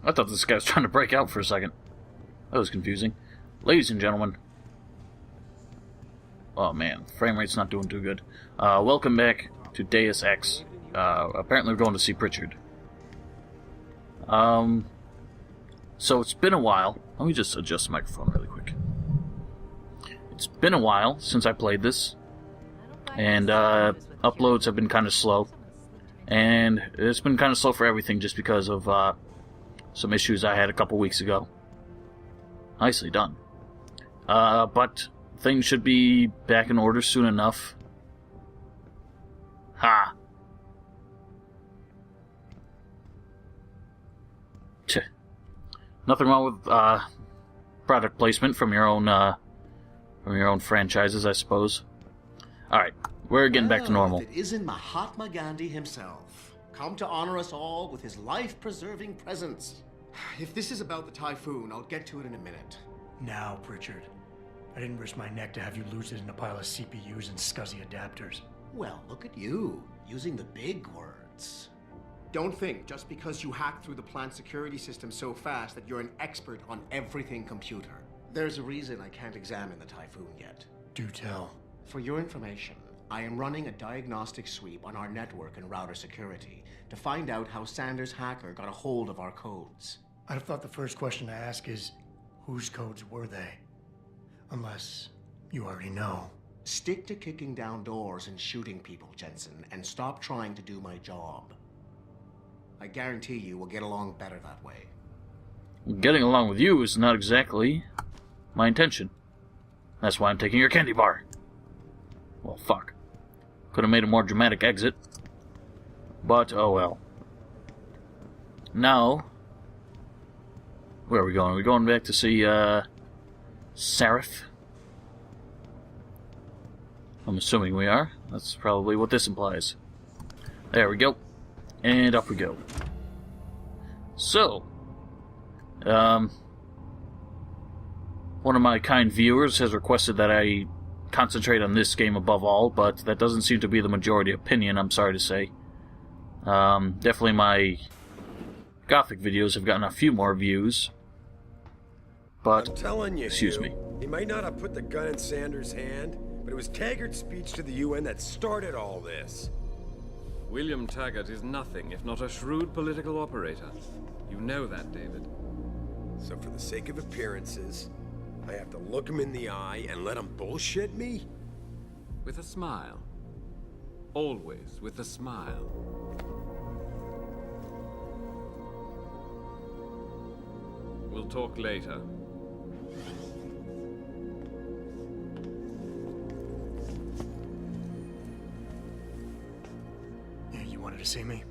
I thought this guy was trying to break out for a second. That was confusing. Ladies and gentlemen. Oh man, frame rate's not doing too good. Welcome back to Deus Ex. Apparently we're going to see Pritchard. So it's been a while. Let me just adjust the microphone really quick. It's been a while since I played this. And uploads have been kind of slow. And it's been kind of slow for everything just because of some issues I had a couple weeks ago. Nicely done. But things should be back in order soon enough. Ha! Tch. Nothing wrong with product placement from your own franchises, I suppose. Alright, we're getting back to normal. It isn't Mahatma Gandhi himself, come to honor us all with his life-preserving presence. If this is about the typhoon, I'll get to it in a minute. Now, Pritchard. I didn't risk my neck to have you lose it in a pile of CPUs and scuzzy adapters. Well, look at you, using the big words. Don't think just because you hacked through the plant security system so fast that you're an expert on everything computer. There's a reason I can't examine the typhoon yet. Do tell. For your information, I am running a diagnostic sweep on our network and router security to find out how Sanders' hacker got a hold of our codes. I'd have thought the first question to ask is, whose codes were they? Unless you already know. Stick to kicking down doors and shooting people, Jensen, and stop trying to do my job. I guarantee you we'll get along better that way. Getting along with you is not exactly my intention. That's why I'm taking your candy bar. Well, fuck. Could have made a more dramatic exit. But, oh well. Now, where are we going? Are we going back to see, Sarif? I'm assuming we are. That's probably what this implies. There we go. And up we go. So, one of my kind viewers has requested that I concentrate on this game above all, but that doesn't seem to be the majority opinion, I'm sorry to say. Definitely my Gothic videos have gotten a few more views. But, I'm telling you, excuse me. He might not have put the gun in Sanders' hand, but it was Taggart's speech to the UN that started all this. William Taggart is nothing if not a shrewd political operator. You know that, David. So for the sake of appearances, I have to look him in the eye and let him bullshit me? With a smile. Always with a smile. We'll talk later. You wanted to see me?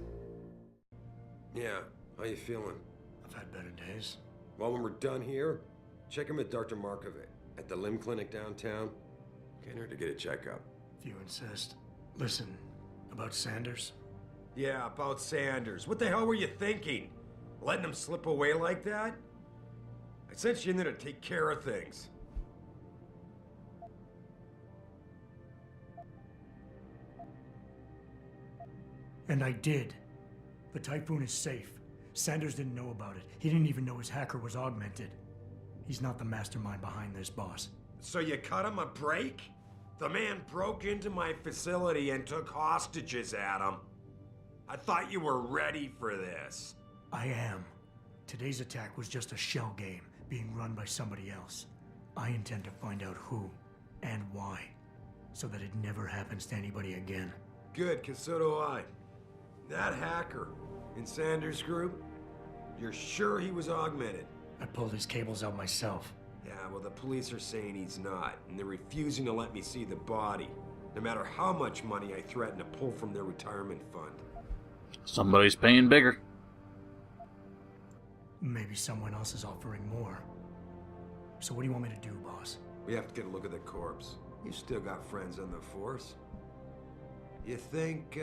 Yeah, how you feeling? I've had better days. Well, when we're done here, check him at Dr. Markovic at the limb clinic downtown. Get her to get a checkup. If you insist. Listen, about Sanders? Yeah, about Sanders. What the hell were you thinking? Letting him slip away like that? I sent you in there to take care of things. And I did. The typhoon is safe. Sanders didn't know about it. He didn't even know his hacker was augmented. He's not the mastermind behind this, boss. So you cut him a break? The man broke into my facility and took hostages at him. I thought you were ready for this. I am. Today's attack was just a shell game being run by somebody else. I intend to find out who and why, so that it never happens to anybody again. Good, because so do I. That hacker in Sanders' group, you're sure he was augmented? I pulled his cables out myself. Yeah, well, the police are saying he's not, and they're refusing to let me see the body, no matter how much money I threaten to pull from their retirement fund. Somebody's paying bigger. Maybe someone else is offering more. So what do you want me to do, boss? We have to get a look at the corpse. You still got friends on the force. You think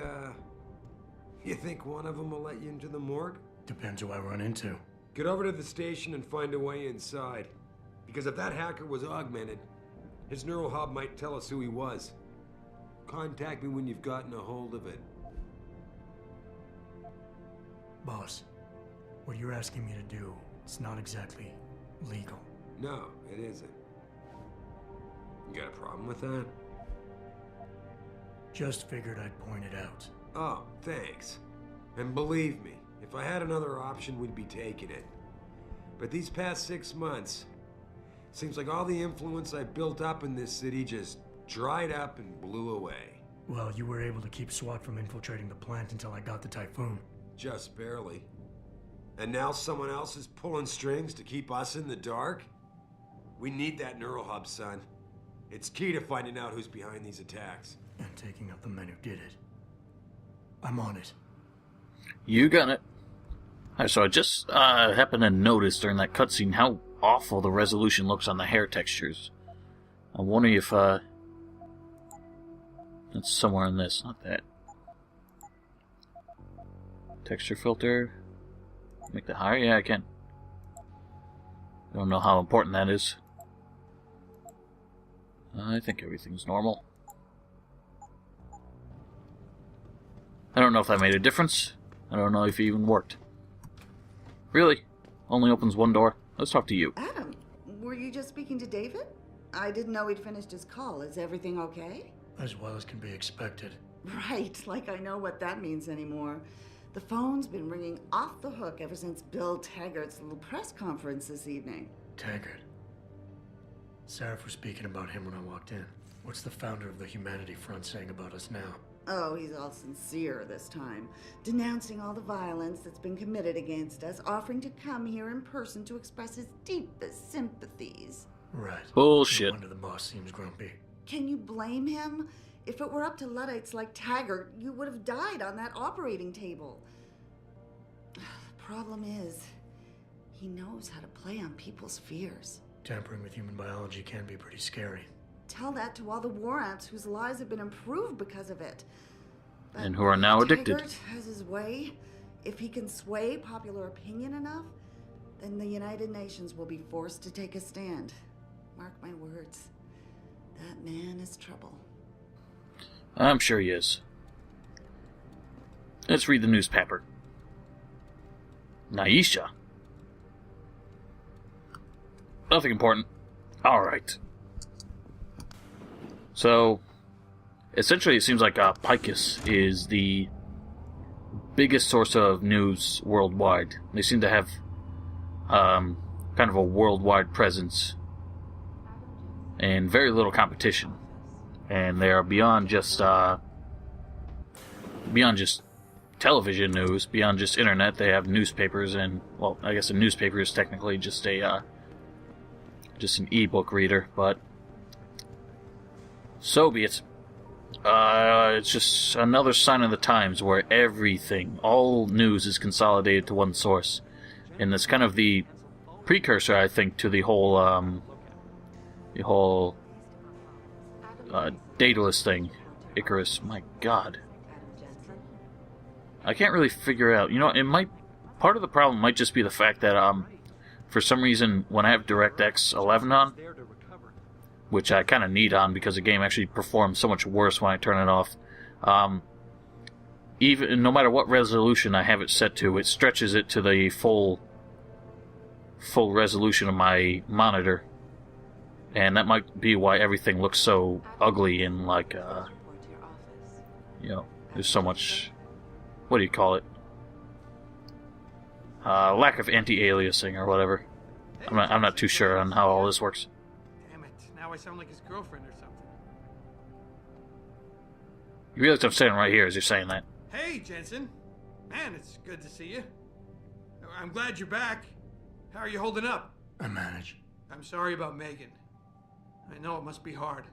one of them will let you into the morgue? Depends who I run into. Get over to the station and find a way inside. Because if that hacker was augmented, his neural hub might tell us who he was. Contact me when you've gotten a hold of it. Boss, What you're asking me to do, it's not exactly legal. No, it isn't. You got a problem with that? Just figured I'd point it out. Oh, thanks. And believe me, if I had another option, we'd be taking it. But these past 6 months, seems like all the influence I built up in this city just dried up and blew away. Well, you were able to keep SWAT from infiltrating the plant until I got the typhoon. Just barely. And now someone else is pulling strings to keep us in the dark? We need that neural hub, son. It's key to finding out who's behind these attacks. And taking out the men who did it. I'm on it. You got it. Alright, so I just happened to notice during that cutscene how awful the resolution looks on the hair textures. I'm wondering if that's somewhere in this, not that. Texture filter. Make that higher? Yeah, I can. I don't know how important that is. I think everything's normal. I don't know if that made a difference. I don't know if it even worked. Really? Only opens one door? Let's talk to you. Adam, were you just speaking to David? I didn't know he'd finished his call. Is everything okay? As well as can be expected. Right, like I know what that means anymore. The phone's been ringing off the hook ever since Bill Taggart's little press conference this evening. Taggart. Sarif was speaking about him when I walked in. What's the founder of the Humanity Front saying about us now? Oh, he's all sincere this time, denouncing all the violence that's been committed against us, offering to come here in person to express his deepest sympathies. Right. Bullshit. No wonder the boss seems grumpy. Can you blame him? If it were up to Luddites like Taggart, you would have died on that operating table. The problem is, he knows how to play on people's fears. Tampering with human biology can be pretty scary. Tell that to all the war ants whose lives have been improved because of it. But And who are now addicted. Taggart has his way. If he can sway popular opinion enough, then the United Nations will be forced to take a stand. Mark my words. That man is trouble. I'm sure he is. Let's read the newspaper. Naisha. Nothing important. Alright. So, essentially it seems like Picus is the biggest source of news worldwide. They seem to have kind of a worldwide presence and very little competition. And they are beyond just television news, beyond just internet. They have newspapers, and well, I guess a newspaper is technically just a just an ebook reader, but so be it. It's just another sign of the times where everything, all news, is consolidated to one source, and it's kind of the precursor, I think, to the whole Daedalus thing. Icarus, my god. I can't really figure out. You know, part of the problem might just be the fact that, for some reason, when I have DirectX 11 on, which I kind of need on because the game actually performs so much worse when I turn it off, even no matter what resolution I have it set to, it stretches it to the full resolution of my monitor. And that might be why everything looks so ugly and like, you know, there's so much, what do you call it? Lack of anti-aliasing or whatever. I'm not too sure on how all this works. Damn it, now I sound like his girlfriend or something. You realize I'm saying right here as you're saying that. Hey, Jensen. Man, it's good to see you. I'm glad you're back. How are you holding up? I manage. I'm sorry about Megan. I know it must be hard.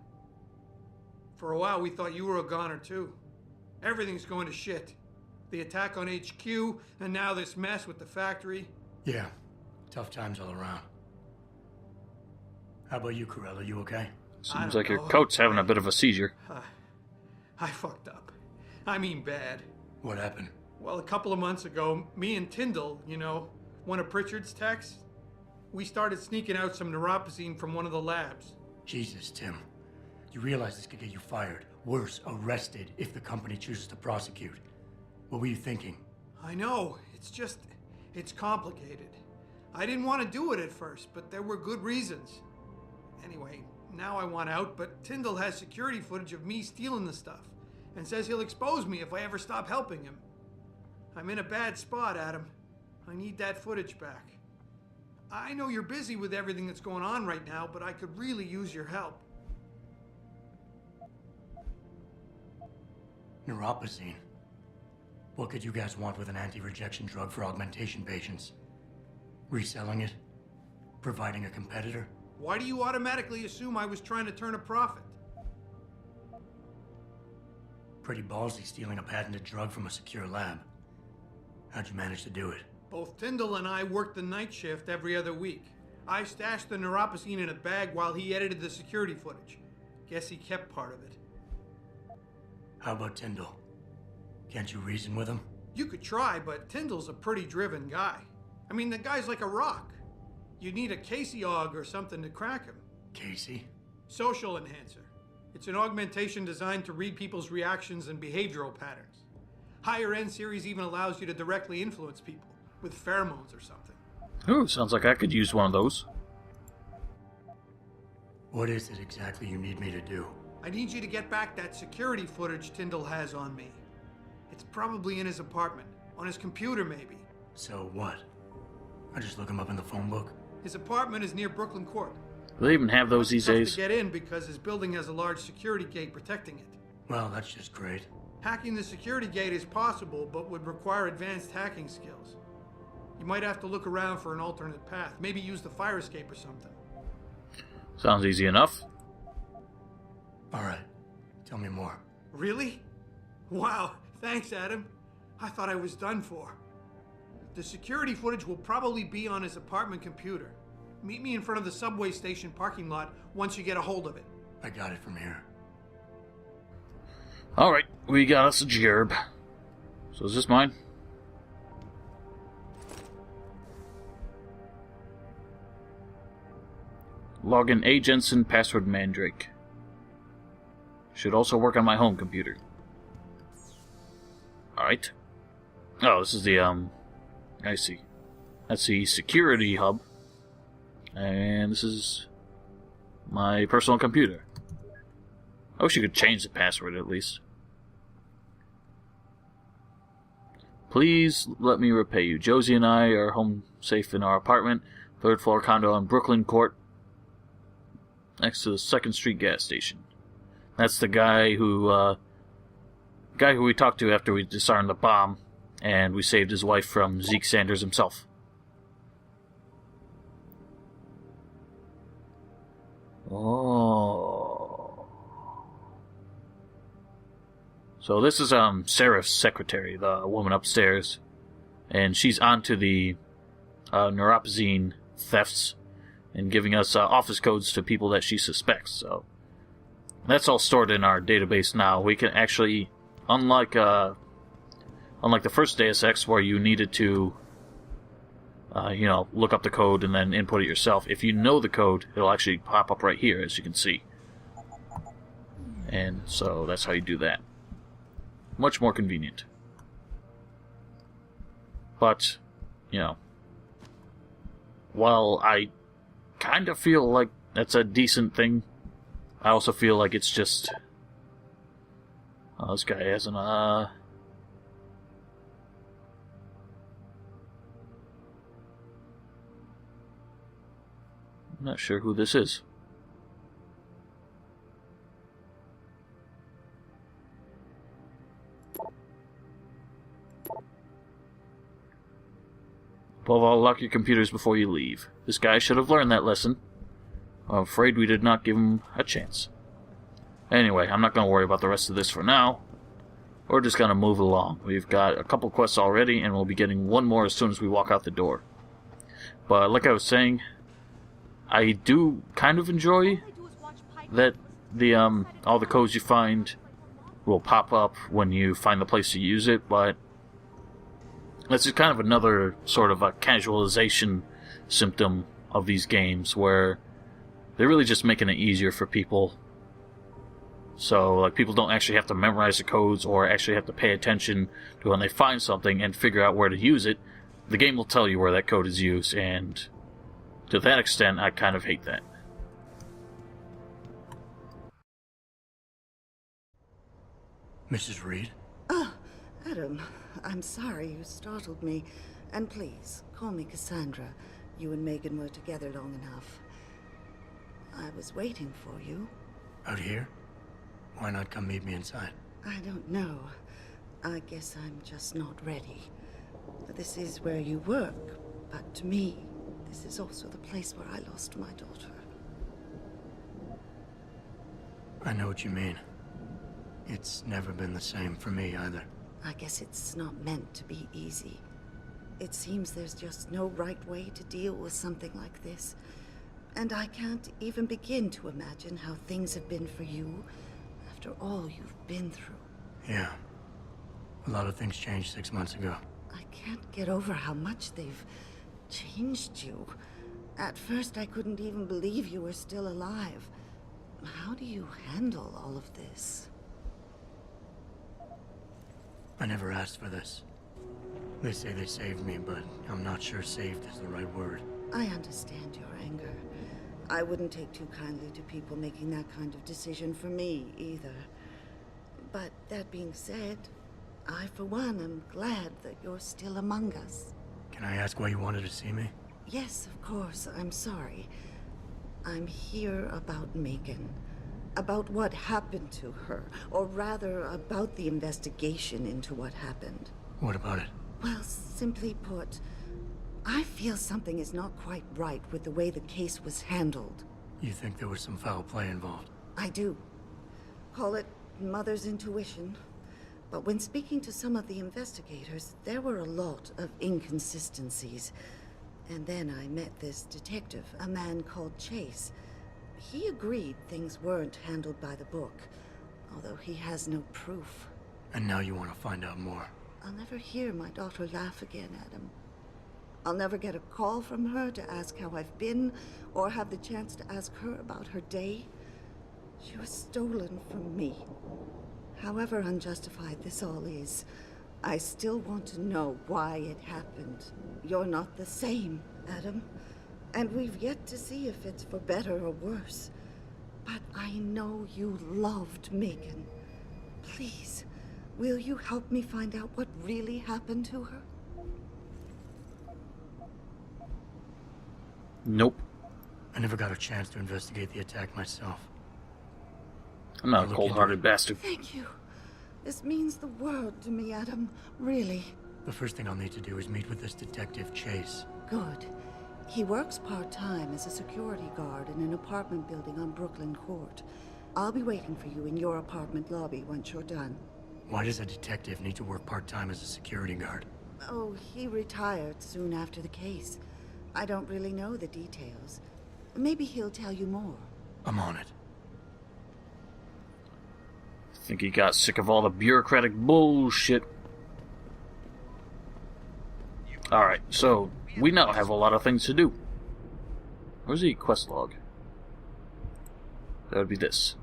For a while, we thought you were a goner, too. Everything's going to shit. The attack on HQ, and now this mess with the factory. Yeah, tough times all around. How about you, Corella? You okay? Seems like your coat's having a bit of a seizure. I fucked up. I mean bad. What happened? Well, a couple of months ago, me and Tyndall, you know, one of Pritchard's techs, we started sneaking out some neuropozyne from one of the labs. Jesus, Tim. You realize this could get you fired. Worse, arrested if the company chooses to prosecute. What were you thinking? I know. It's complicated. I didn't want to do it at first, but there were good reasons. Anyway, now I want out, but Tyndall has security footage of me stealing the stuff and says he'll expose me if I ever stop helping him. I'm in a bad spot, Adam. I need that footage back. I know you're busy with everything that's going on right now, but I could really use your help. Neuropozyne. What could you guys want with an anti-rejection drug for augmentation patients? Reselling it? Providing a competitor? Why do you automatically assume I was trying to turn a profit? Pretty ballsy stealing a patented drug from a secure lab. How'd you manage to do it? Both Tyndall and I worked the night shift every other week. I stashed the neuropozyne in a bag while he edited the security footage. Guess he kept part of it. How about Tyndall? Can't you reason with him? You could try, but Tyndall's a pretty driven guy. I mean, the guy's like a rock. You'd need a Casey aug or something to crack him. Casey? Social enhancer. It's an augmentation designed to read people's reactions and behavioral patterns. Higher end series even allows you to directly influence people with pheromones or something. Ooh, sounds like I could use one of those. What is it exactly you need me to do? I need you to get back that security footage Tyndall has on me. It's probably in his apartment. On his computer, maybe. So what? I just look him up in the phone book? His apartment is near Brooklyn Court. Do they even have those these Tough days? to get in because his building has a large security gate protecting it. Well, that's just great. Hacking the security gate is possible, but would require advanced hacking skills. You might have to look around for an alternate path. Maybe use the fire escape or something. Sounds easy enough. Alright, tell me more. Really? Wow, thanks, Adam. I thought I was done for. The security footage will probably be on his apartment computer. Meet me in front of the subway station parking lot once you get a hold of it. I got it from here. Alright, we got us a gerb. So is this mine? Login A. Jensen, password Mandrake. Should also work on my home computer. Alright. Oh, this is the, I see. That's the security hub. And this is my personal computer. I wish you could change the password at least. Please let me repay you. Josie and I are home safe in our apartment, 3rd floor condo on Brooklyn Court, next to the 2nd Street gas station. That's the guy who we talked to after we disarmed the bomb, and we saved his wife from Zeke Sanders himself. Oh. So this is Sarif's secretary, the woman upstairs, and she's onto the neuropozyne thefts and giving us office codes to people that she suspects. So that's all stored in our database now. We can actually, unlike the first Deus Ex where you needed to, look up the code and then input it yourself. If you know the code, it'll actually pop up right here, as you can see. And so that's how you do that. Much more convenient. But, while I kind of feel like that's a decent thing, I also feel like it's just... this guy hasn't, I'm not sure who this is. Above all, lock your computers before you leave. This guy should have learned that lesson. I'm afraid we did not give him a chance. Anyway, I'm not going to worry about the rest of this for now. We're just going to move along. We've got a couple quests already, and we'll be getting one more as soon as we walk out the door. But like I was saying, I do kind of enjoy that all the codes you find will pop up when you find the place to use it, but this is kind of another sort of a casualization symptom of these games where they're really just making it easier for people. So, like, people don't actually have to memorize the codes or actually have to pay attention to when they find something and figure out where to use it. the game will tell you where that code is used, and to that extent, I kind of hate that. Mrs. Reed? Oh, Adam, I'm sorry you startled me. And please, call me Cassandra. You and Megan were together long enough. I was waiting for you. Out here? Why not come meet me inside? I don't know. I guess I'm just not ready. This is where you work, but to me, this is also the place where I lost my daughter. I know what you mean. It's never been the same for me either. I guess it's not meant to be easy. It seems there's just no right way to deal with something like this. And I can't even begin to imagine how things have been for you after all you've been through. Yeah. A lot of things changed 6 months ago. I can't get over how much they've changed you. At first, I couldn't even believe you were still alive. How do you handle all of this? I never asked for this. They say they saved me, but I'm not sure saved is the right word. I understand your anger. I wouldn't take too kindly to people making that kind of decision for me, either. But that being said, I, for one, am glad that you're still among us. Can I ask why you wanted to see me? Yes, of course. I'm sorry. I'm here about Megan. About what happened to her. Or rather, about the investigation into what happened. What about it? Well, simply put, I feel something is not quite right with the way the case was handled. You think there was some foul play involved? I do. Call it mother's intuition. But when speaking to some of the investigators, there were a lot of inconsistencies. And then I met this detective, a man called Chase. He agreed things weren't handled by the book, although he has no proof. And now you want to find out more? I'll never hear my daughter laugh again, Adam. I'll never get a call from her to ask how I've been, or have the chance to ask her about her day. She was stolen from me. However unjustified this all is, I still want to know why it happened. You're not the same, Adam. And we've yet to see if it's for better or worse. But I know you loved Megan. Please, will you help me find out what really happened to her? Nope. I never got a chance to investigate the attack myself. I'm not a cold-hearted bastard. Thank you. This means the world to me, Adam. Really. The first thing I'll need to do is meet with this detective, Chase. Good. He works part-time as a security guard in an apartment building on Brooklyn Court. I'll be waiting for you in your apartment lobby once you're done. Why does a detective need to work part-time as a security guard? Oh, he retired soon after the case. I don't really know the details. Maybe he'll tell you more. I'm on it. I think he got sick of all the bureaucratic bullshit. Alright, so we now have a lot of things to do. Where's the quest log? That would be this.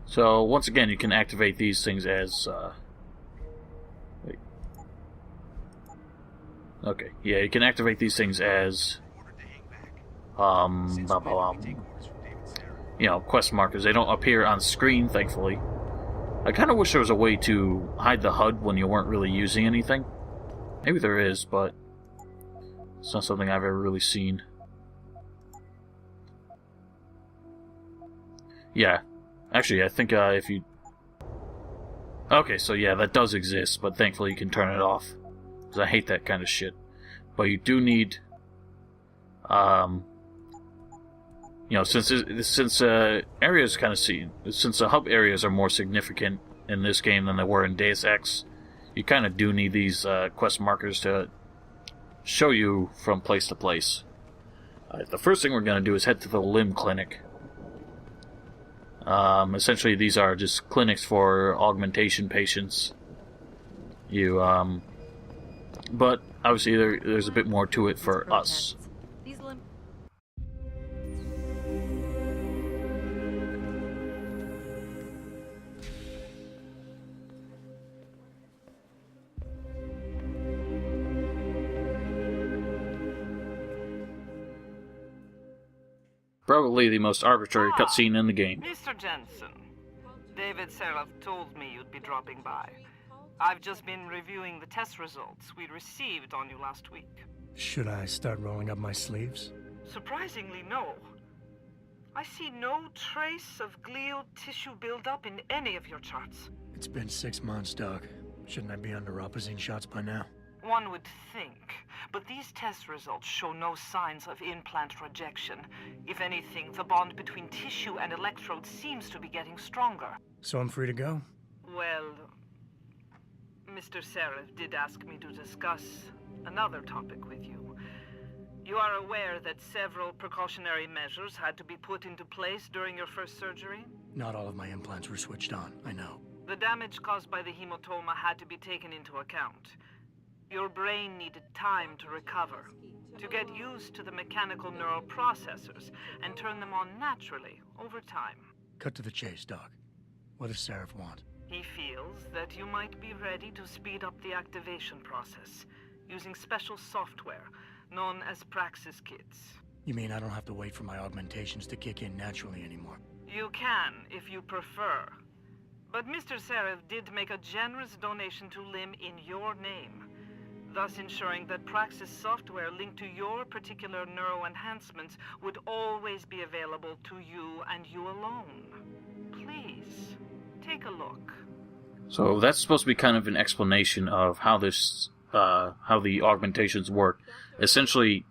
So, once again, you can activate these things as, wait. Okay, yeah, you can activate these things as, you know, quest markers. They don't appear on screen, thankfully. I kind of wish there was a way to hide the HUD when you weren't really using anything. Maybe there is, but it's not something I've ever really seen. Yeah. Actually, I think if you... Okay, so yeah, that does exist, but thankfully you can turn it off. Because I hate that kind of shit. But you do need... you know, since areas kind of since the hub areas are more significant in this game than they were in Deus Ex, you kind of do need these quest markers to show you from place to place. The first thing we're going to do is head to the limb clinic. Essentially, these are just clinics for augmentation patients. But obviously, there's a bit more to it for us. Probably the most arbitrary cutscene in the game. Mr. Jensen, David Sarif told me you'd be dropping by. I've just been reviewing the test results we received on you last week. Should I start rolling up my sleeves? Surprisingly, no. I see no trace of glial tissue buildup in any of your charts. It's been 6 months, Doc. Shouldn't I be under opposite shots by now? One would think, but these test results show no signs of implant rejection. If anything, the bond between tissue and electrodes seems to be getting stronger. So I'm free to go? Well, Mr. Sarif did ask me to discuss another topic with you. You are aware that several precautionary measures had to be put into place during your first surgery? Not all of my implants were switched on, I know. The damage caused by the hematoma had to be taken into account. Your brain needed time to recover, to get used to the mechanical neural processors and turn them on naturally over time. Cut to the chase, Doc. What does Sarif want? He feels that you might be ready to speed up the activation process using special software known as Praxis kits. You mean I don't have to wait for my augmentations to kick in naturally anymore? You can, if you prefer. But Mr. Sarif did make a generous donation to LIM in your name, thus ensuring that Praxis software linked to your particular neuro enhancements would always be available to you and you alone. Please, take a look. So that's supposed to be kind of an explanation of how this, how the augmentations work. Essentially,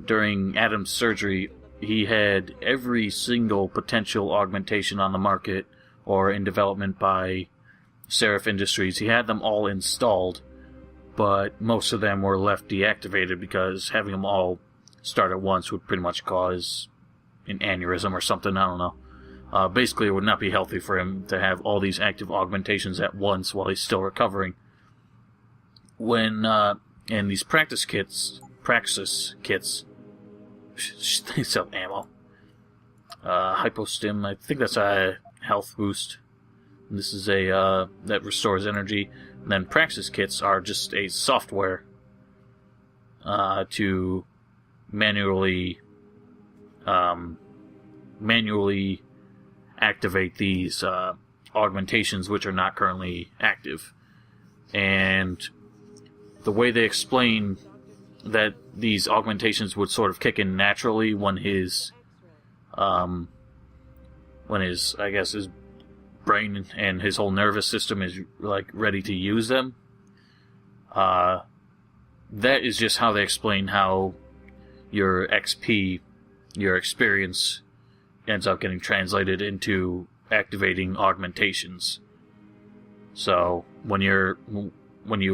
during Adam's surgery, he had every single potential augmentation on the market or in development by Sarif Industries. He had them all installed, but most of them were left deactivated because having them all start at once would pretty much cause an aneurysm or something, I don't know. Basically, it would not be healthy for him to have all these active augmentations at once while he's still recovering. When, and these Praxis kits, they sell ammo. Hypostim, I think that's a health boost. And this is a, that restores energy. And then Praxis kits are just a software, to manually activate these augmentations which are not currently active. And the way they explain that these augmentations would sort of kick in naturally when his I guess his brain and his whole nervous system is like ready to use them. That is just how they explain how your XP, your experience, ends up getting translated into activating augmentations. So when you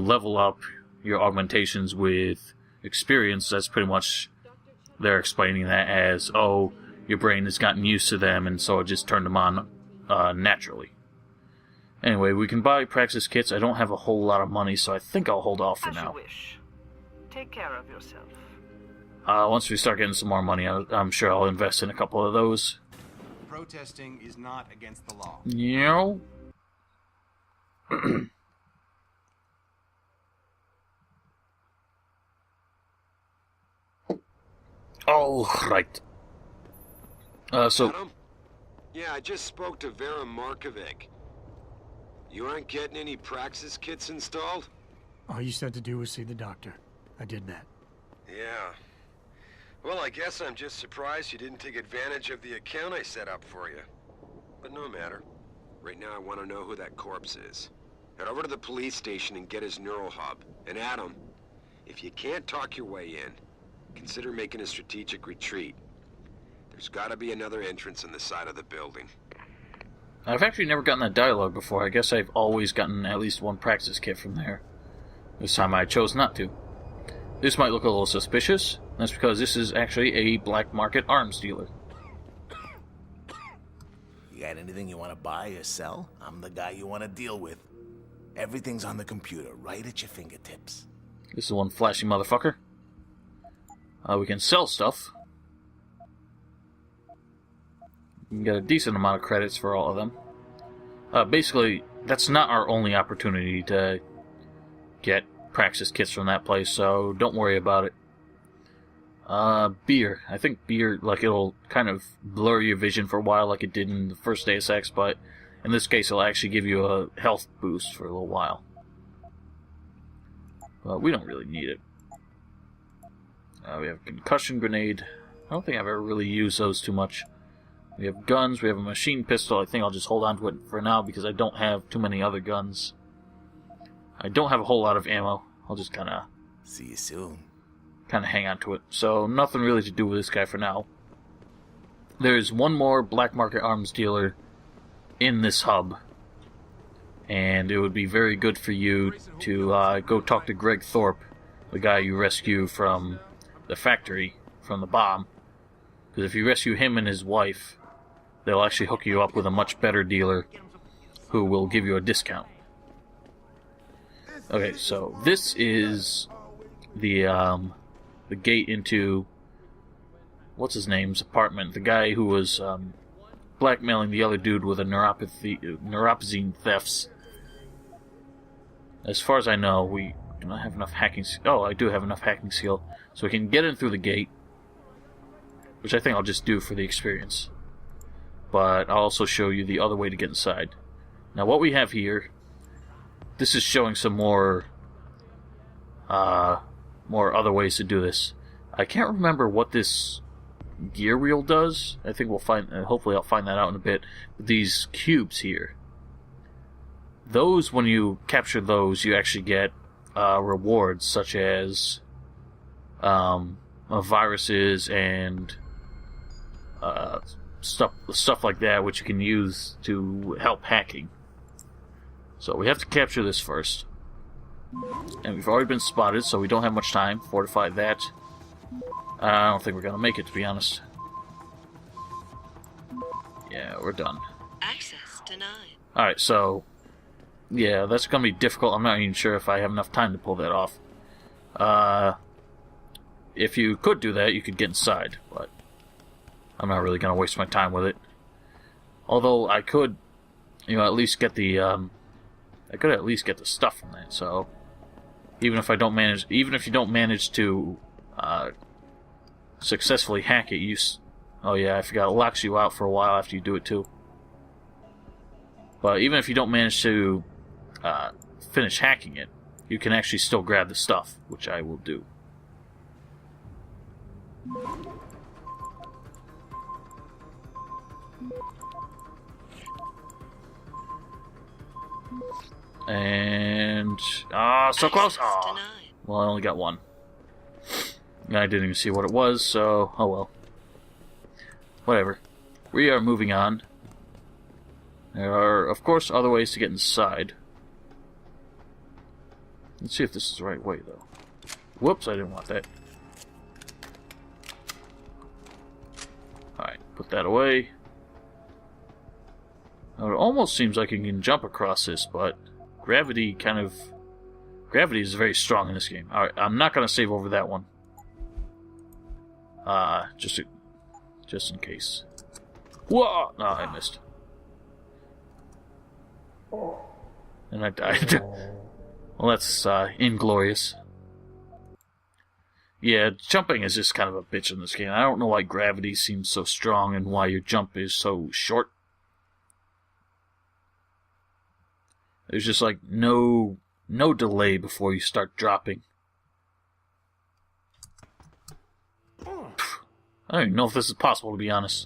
level up your augmentations with experience, that's pretty much, they're explaining that as, oh, your brain has gotten used to them and so it just turned them on naturally. Anyway, we can buy Praxis kits. I don't have a whole lot of money, so I think I'll hold off for As now. you wish. Take care of yourself. Once we start getting some more money, I'm sure I'll invest in a couple of those. Protesting is not against the law. Yeah. All right. So Adam? Yeah, I just spoke to Vera Markovic. You aren't getting any Praxis kits installed? All you said to do was see the doctor. I did that. Yeah. Well, I guess I'm just surprised you didn't take advantage of the account I set up for you. But no matter. Right now I want to know who that corpse is. Head over to the police station and get his neural hub. And Adam, if you can't talk your way in, consider making a strategic retreat. There's gotta be another entrance on the side of the building. I've actually never gotten that dialogue before. I guess I've always gotten at least one Praxis kit from there. This time I chose not to. This might look a little suspicious. That's because this is actually a black market arms dealer. You got anything you want to buy or sell? I'm the guy you want to deal with. Everything's on the computer, right at your fingertips. This is one flashy motherfucker. We can sell stuff. We can get a decent amount of credits for all of them. Basically, that's not our only opportunity to get Praxis kits from that place, so don't worry about it. Beer. I think beer, like, it'll kind of blur your vision for a while like it did in the first Deus Ex, but in this case it'll actually give you a health boost for a little while. But we don't really need it. We have a concussion grenade. I don't think I've ever really used those too much. We have guns, we have a machine pistol. I think I'll just hold on to it for now because I don't have too many other guns. I don't have a whole lot of ammo. I'll just kind of... See you soon. Kind of hang on to it. So, nothing really to do with this guy for now. There's one more black market arms dealer in this hub. And it would be very good for you to go talk to Greg Thorpe, the guy you rescue from the factory, from the bomb. Because if you rescue him and his wife, they'll actually hook you up with a much better dealer who will give you a discount. Okay, so this is the gate into what's his name's apartment. The guy who was blackmailing the other dude with a neuropozyne thefts. As far as I know, we do not have enough hacking. Oh, I do have enough hacking skill, so we can get in through the gate, which I think I'll just do for the experience. But I'll also show you the other way to get inside. Now, what we have here. This is showing some more other ways to do this. I can't remember what this gear wheel does. I think we'll find. Hopefully, I'll find that out in a bit. But these cubes here, those when you capture those, you actually get rewards such as viruses and stuff like that, which you can use to help hacking. So we have to capture this first. And we've already been spotted, so we don't have much time. Fortify that. I don't think we're going to make it, to be honest. Yeah, we're done. Access denied. Alright, so... yeah, that's going to be difficult. I'm not even sure if I have enough time to pull that off. If you could do that, you could get inside, but... I'm not really going to waste my time with it. Although, I could, at least get the, I could at least get the stuff from that, so... even if you don't manage to, successfully hack it, oh yeah, I forgot, it locks you out for a while after you do it too. But even if you don't manage to, finish hacking it, you can actually still grab the stuff, which I will do. And... so close! Oh. Well, I only got one. I didn't even see what it was, so... oh well. Whatever. We are moving on. There are, of course, other ways to get inside. Let's see if this is the right way, though. Whoops, I didn't want that. Alright, put that away. Now, it almost seems like you can jump across this, but... Gravity is very strong in this game. Alright, I'm not going to save over that one. Just in case. Whoa! No, I missed. And I died. Well, that's inglorious. Yeah, jumping is just kind of a bitch in this game. I don't know why gravity seems so strong and why your jump is so short. There's just like no delay before you start dropping. I don't even know if this is possible, to be honest.